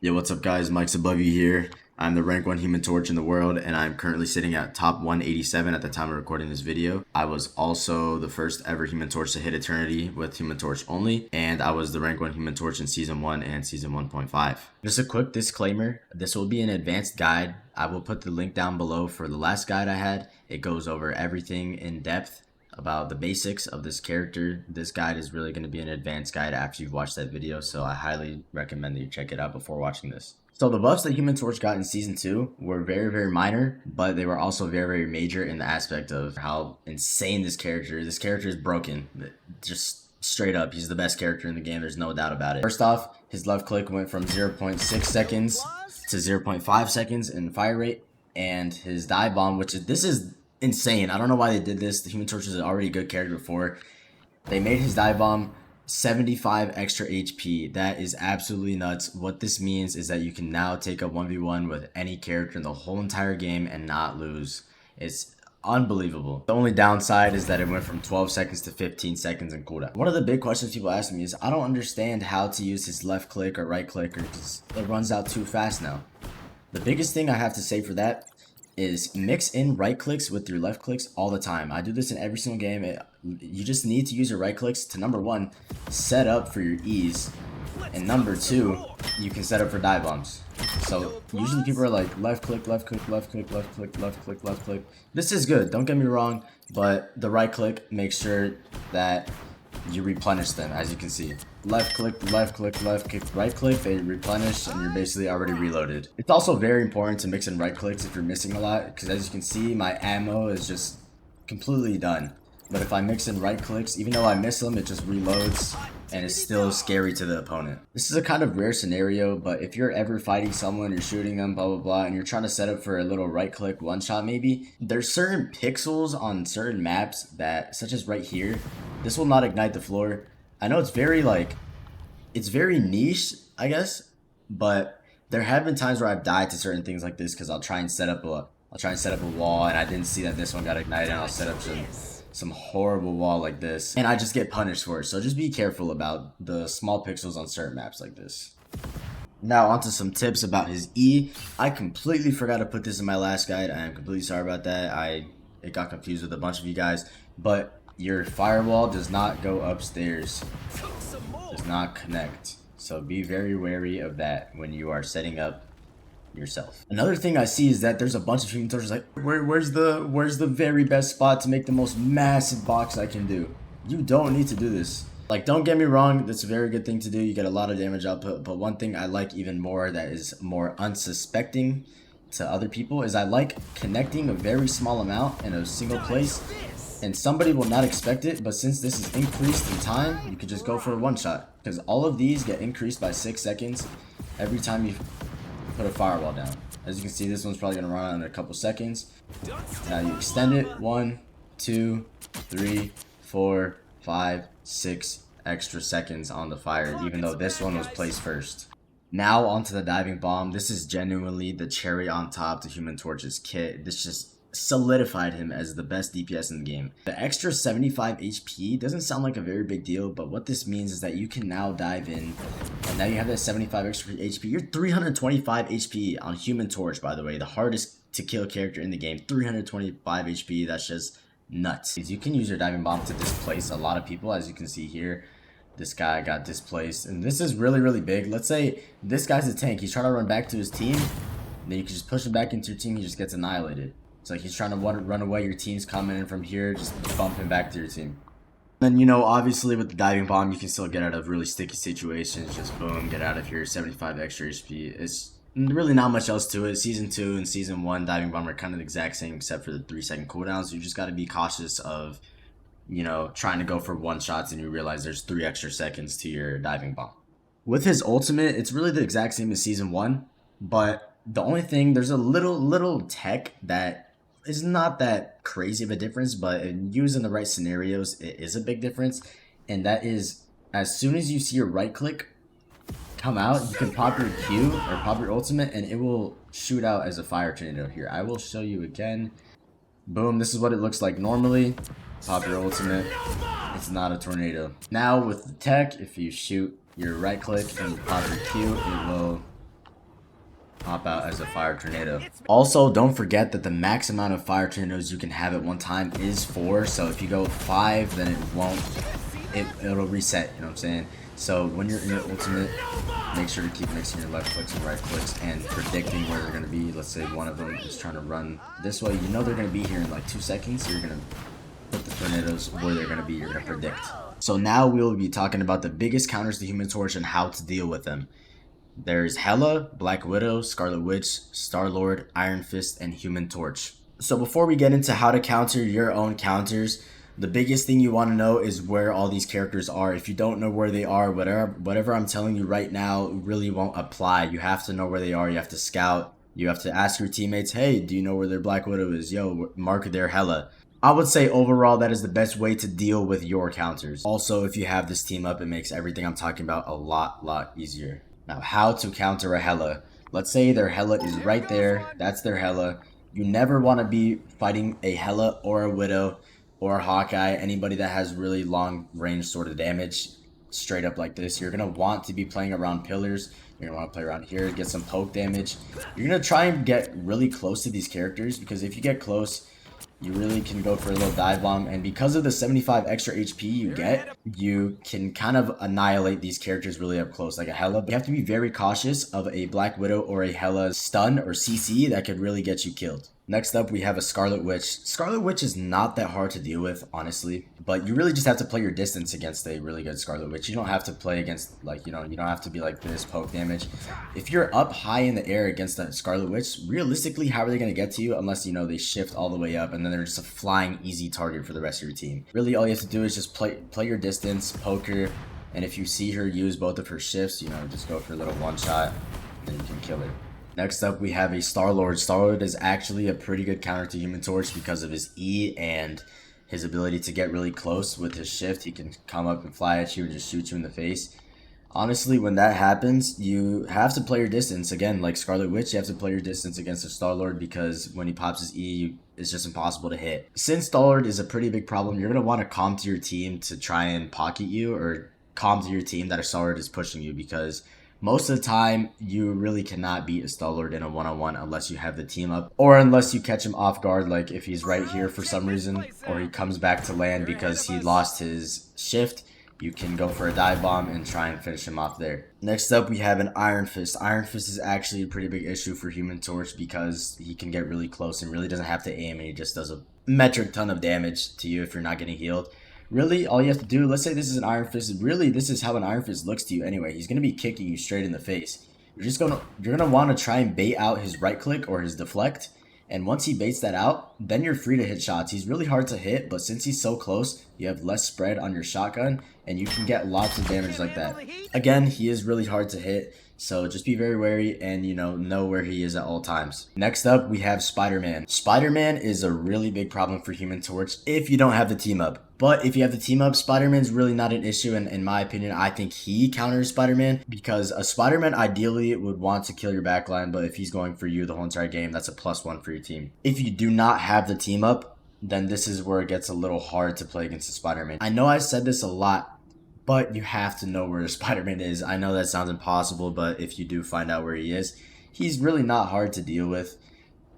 Yo, what's up guys? Mike's above you here. I'm the rank 1 Human Torch in the world, and I'm currently sitting at top 187 at the time of recording this video. I was also the first ever Human Torch to hit Eternity with Human Torch only, and I was the rank 1 Human Torch in Season 1 and Season 1.5. Just a quick disclaimer, this will be an advanced guide. I will put the link down below for the last guide I had. It goes over everything in depth about the basics of this character. This guide is really going to be an advanced guide after you've watched that video, so I highly recommend that you check it out before watching this. So the buffs that Human Torch got in Season 2 were very minor, but they were also very major in the aspect of how insane this character is. This character is broken. Just straight up, he's the best character in the game, there's no doubt about it. First off, his left click went from 0.6 seconds to 0.5 seconds in fire rate, and his dive bomb, this is insane. I don't know why they did this. The Human Torch is already a good character before. They made his dive bomb 75 extra HP. That is absolutely nuts. What this means is that you can now take a 1v1 with any character in the whole entire game and not lose. It's unbelievable. The only downside is that it went from 12 seconds to 15 seconds in cooldown. One of the big questions people ask me is, I don't understand how to use his left click or right click, or it runs out too fast now. The biggest thing I have to say for that is mix in right clicks with your left clicks all the time. I do this in every single game. You just need to use your right clicks to, number one, set up for your E's, and number two, you can set up for dive bombs. So usually people are like left click, left click, left click, left click, left click, left click. This is good, don't get me wrong, but the right click makes sure that you replenish them. As you can see, left click, left click, left click, right click, they replenish, and you're basically already reloaded. It's also very important to mix in right clicks if you're missing a lot, because as you can see, my ammo is just completely done. But if I mix in right clicks, even though I miss them, it just reloads and it's still scary to the opponent. This is a kind of rare scenario, but if you're ever fighting someone, you're shooting them, blah blah blah, and you're trying to set up for a little right click one shot maybe, there's certain pixels on certain maps that, such as right here, this will not ignite the floor. I know it's very it's very niche, I guess, but there have been times where I've died to certain things like this because I'll try and set up a wall, and I didn't see that this one got ignited, and I'll set up some horrible wall like this, and I just get punished for it. So just be careful about the small pixels on certain maps like this. Now onto some tips about his E. I completely forgot to put this in my last guide. I am completely sorry about that. It got confused with a bunch of you guys, but your firewall does not go upstairs, does not connect. So be very wary of that when you are setting up yourself. Another thing I see is that there's a bunch of Human Torches like, where's the very best spot to make the most massive box I can do? You don't need to do this. Like, don't get me wrong, that's a very good thing to do. You get a lot of damage output, but one thing I like even more that is more unsuspecting to other people is I like connecting a very small amount in a single place, and somebody will not expect it, but since this is increased in time, you could just go for a one shot, because all of these get increased by 6 seconds every time you put a firewall down. As you can see, this one's probably going to run out in a couple seconds. Now you extend it 1, 2, 3, 4, 5, 6 extra seconds on the fire, even though this one was placed first. Now onto the diving bomb. This is genuinely the cherry on top to Human Torch's kit. This just solidified him as the best DPS in the game. The extra 75 HP doesn't sound like a very big deal, but what this means is that you can now dive in, and now you have that 75 extra HP. You're 325 HP on Human Torch, by the way, the hardest to kill character in the game. 325 HP, that's just nuts. You can use your diving bomb to displace a lot of people. As you can see here, this guy got displaced, and this is really big. Let's say this guy's a tank, he's trying to run back to his team, and then you can just push him back into your team, he just gets annihilated. It's like he's trying to run away, your team's coming in from here, just bump him back to your team. And you know, obviously with the diving bomb, you can still get out of really sticky situations. Just boom, get out of here, 75 extra HP. It's really not much else to it. Season 2 and Season 1 diving bomb are kind of the exact same except for the 3-second cooldowns. You just got to be cautious of, you know, trying to go for one shots and you realize there's 3 extra seconds to your diving bomb. With his ultimate, it's really the exact same as Season 1, but the only thing, there's a little tech that is not that crazy of a difference, but used in the right scenarios, it is a big difference. And that is, as soon as you see your right click come out, you can pop your Q or pop your ultimate, and it will shoot out as a fire tornado. Here, I will show you again. Boom, this is what it looks like normally. Pop your ultimate, it's not a tornado. Now with the tech, if you shoot your right click and pop your Q, it will hop out as a fire tornado. Also, don't forget that the max amount of fire tornadoes you can have at one time is 4. So if you go 5, then it'll reset, you know what I'm saying? So when you're in your ultimate, make sure to keep mixing your left clicks and right clicks and predicting where they're going to be. Let's say one of them is trying to run this way. You know they're going to be here in like 2 seconds, so you're going to put the tornadoes where they're going to be. You're going to predict. So now we'll be talking about the biggest counters to Human Torch and how to deal with them. There's Hela, Black Widow, Scarlet Witch, Starlord, Iron Fist, and Human Torch. So before we get into how to counter your own counters, the biggest thing you want to know is where all these characters are. If you don't know where they are, whatever I'm telling you right now really won't apply. You have to know where they are. You have to scout. You have to ask your teammates, hey, do you know where their Black Widow is? Yo, mark their Hela. I would say overall that is the best way to deal with your counters. Also, if you have this team up, it makes everything I'm talking about a lot easier. Now, how to counter a Hela. Let's say their Hela is right there. That's their Hela. You never want to be fighting a Hela or a Widow or a Hawkeye, anybody that has really long range sort of damage straight up like this. You're going to want to be playing around pillars. You're going to want to play around here, get some poke damage. You're going to try and get really close to these characters, because if you get close, you really can go for a little dive bomb, and because of the 75 extra HP you get, you can kind of annihilate these characters really up close, like a Hela. But you have to be very cautious of a Black Widow or a Hela stun or CC that could really get you killed. Next up, we have a Scarlet Witch. Scarlet Witch is not that hard to deal with, honestly, but you really just have to play your distance against a really good Scarlet Witch. You don't have to play against, like, you don't have to be like this, poke damage. If you're up high in the air against a Scarlet Witch, realistically, how are they going to get to you unless, they shift all the way up and then they're just a flying easy target for the rest of your team? Really, all you have to do is just play your distance, poke her, and if you see her use both of her shifts, just go for a little one shot, and you can kill her. Next up, we have a Starlord. Starlord is actually a pretty good counter to Human Torch because of his E and his ability to get really close with his shift. He can come up and fly at you and just shoot you in the face. Honestly, when that happens, you have to play your distance. Again, like Scarlet Witch, you have to play your distance against a Starlord, because when he pops his E, it's just impossible to hit. Since Starlord is a pretty big problem, you're going to want to calm to your team to try and pocket you, or calm to your team that a Starlord is pushing you, because most of the time, you really cannot beat a Starlord in a one-on-one unless you have the team up, or unless you catch him off guard, like if he's right here for some reason, or he comes back to land because he lost his shift. You can go for a dive bomb and try and finish him off there. Next up, we have an Iron Fist. Iron Fist is actually a pretty big issue for Human Torch because he can get really close and really doesn't have to aim, and he just does a metric ton of damage to you if you're not getting healed. Really, all you have to do, let's say this is an Iron Fist. Really, this is how an Iron Fist looks to you anyway. He's going to be kicking you straight in the face. You're going to want to try and bait out his right click or his deflect. And once he baits that out, then you're free to hit shots. He's really hard to hit, but since he's so close, you have less spread on your shotgun, and you can get lots of damage like that. Again, he is really hard to hit, so just be very wary and, know where he is at all times. Next up, we have Spider-Man. Spider-Man is a really big problem for Human Torch if you don't have the team up. But if you have the team up, Spider-Man's really not an issue, and in my opinion, I think he counters Spider-Man, because a Spider-Man ideally would want to kill your backline, but if he's going for you the whole entire game, that's a +1 for your team. If you do not have the team up, then this is where it gets a little hard to play against the Spider-Man. I know I said this a lot, but you have to know where Spider-Man is. I know that sounds impossible, but if you do find out where he is, he's really not hard to deal with.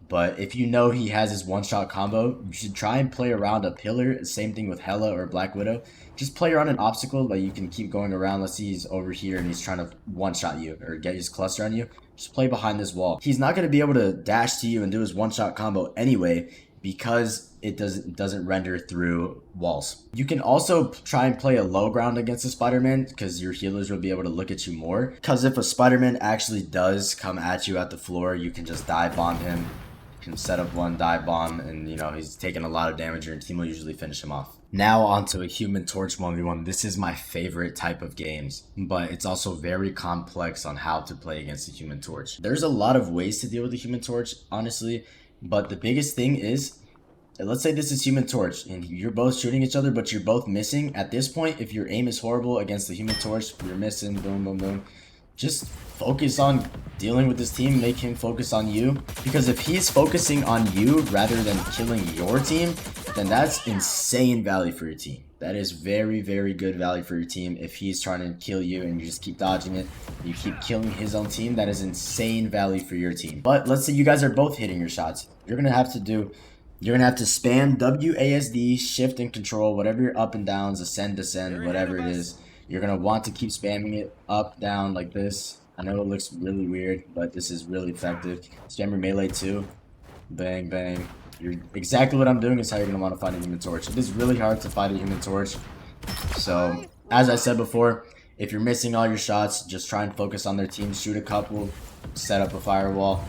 But if you know he has his one-shot combo, you should try and play around a pillar. Same thing with Hela or Black Widow. Just play around an obstacle that you can keep going around. Let's see, he's over here and he's trying to one-shot you or get his cluster on you. Just play behind this wall. He's not going to be able to dash to you and do his one-shot combo anyway, because it doesn't render through walls. You can also try and play a low ground against a Spider-Man, because your healers will be able to look at you more. Because if a Spider-Man actually does come at you at the floor, you can just dive bomb him. Can set up one dive bomb, and he's taking a lot of damage, and your team will usually finish him off. Now onto a Human Torch 1v1. This is my favorite type of games, but it's also very complex on how to play against the Human Torch. There's a lot of ways to deal with the Human Torch, honestly, but the biggest thing is, let's say this is Human Torch and you're both shooting each other, but you're both missing. At this point, if your aim is horrible against the Human Torch, you're missing, boom, boom, boom. Just focus on dealing with this team, make him focus on you. Because if he's focusing on you rather than killing your team, then that's insane value for your team. That is very, very good value for your team. If he's trying to kill you and you just keep dodging it, you keep killing his own team, that is insane value for your team. But let's say you guys are both hitting your shots. You're going to have to spam WASD, shift and control, whatever your up and downs, ascend, descend, whatever it is. You're going to want to keep spamming it up, down like this. I know it looks really weird, but this is really effective. Spam your melee too. Bang, bang. Exactly what I'm doing is how you're going to want to fight a Human Torch. It is really hard to fight a Human Torch. So, as I said before, if you're missing all your shots, just try and focus on their team. Shoot a couple, set up a firewall,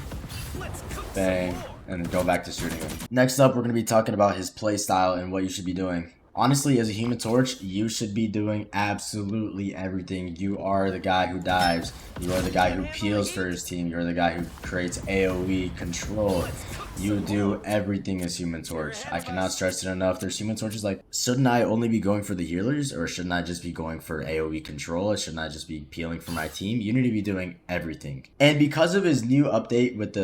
bang, and then go back to shooting them. Next up, we're going to be talking about his playstyle and what you should be doing. Honestly, as a Human Torch, you should be doing absolutely everything. You are the guy who dives. You are the guy who peels for his team. You're the guy who creates AoE control. You do everything as Human Torch. I cannot stress it enough. There's Human Torches like, shouldn't I only be going for the healers? Or shouldn't I just be going for AoE control? Or shouldn't I just be peeling for my team? You need to be doing everything. And because of his new update with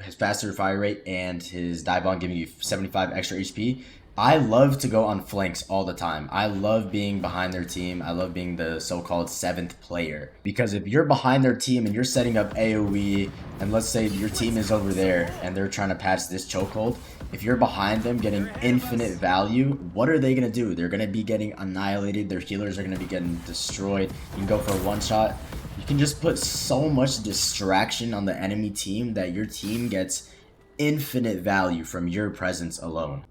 his faster fire rate and his dive bomb giving you 75 extra HP, I love to go on flanks all the time. I love being behind their team. I love being the so-called 7th player. Because if you're behind their team and you're setting up AoE, and let's say your team is over there and they're trying to patch this chokehold, if you're behind them getting infinite value, what are they going to do? They're going to be getting annihilated. Their healers are going to be getting destroyed. You can go for a one-shot. You can just put so much distraction on the enemy team that your team gets infinite value from your presence alone.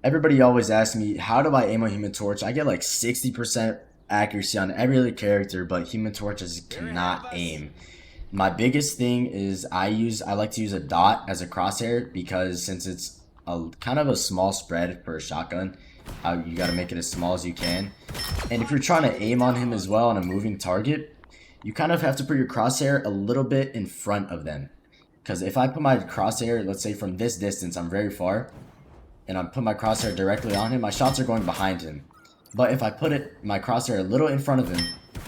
Everybody always asks me, how do I aim a Human Torch? I get like 60% accuracy on every other character, but Human Torches cannot aim. My biggest thing is I like to use a dot as a crosshair, because since it's kind of a small spread for a shotgun, you got to make it as small as you can. And if you're trying to aim on him as well on a moving target, you kind of have to put your crosshair a little bit in front of them. Because if I put my crosshair, let's say from this distance, I'm very far, and I'm putting my crosshair directly on him, my shots are going behind him. But if I put my crosshair a little in front of him,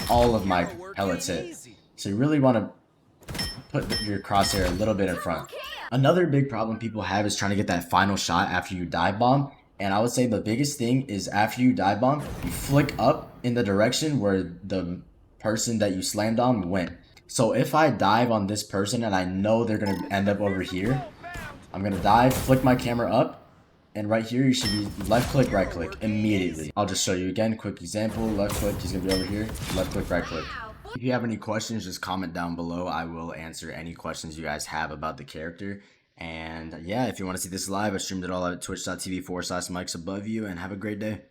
all of my pellets hit. So you really want to put your crosshair a little bit in front. Another big problem people have is trying to get that final shot after you dive bomb. And I would say the biggest thing is after you dive bomb, you flick up in the direction where the person that you slammed on went. So if I dive on this person and I know they're going to end up over here, I'm going to dive, flick my camera up, and right here, you should be left click, right click immediately. I'll just show you again, quick example. Left click, he's gonna be over here. Left click, right click. If you have any questions, just comment down below. I will answer any questions you guys have about the character. And yeah, if you want to see this live, I streamed it all at twitch.tv/mics above you, and have a great day.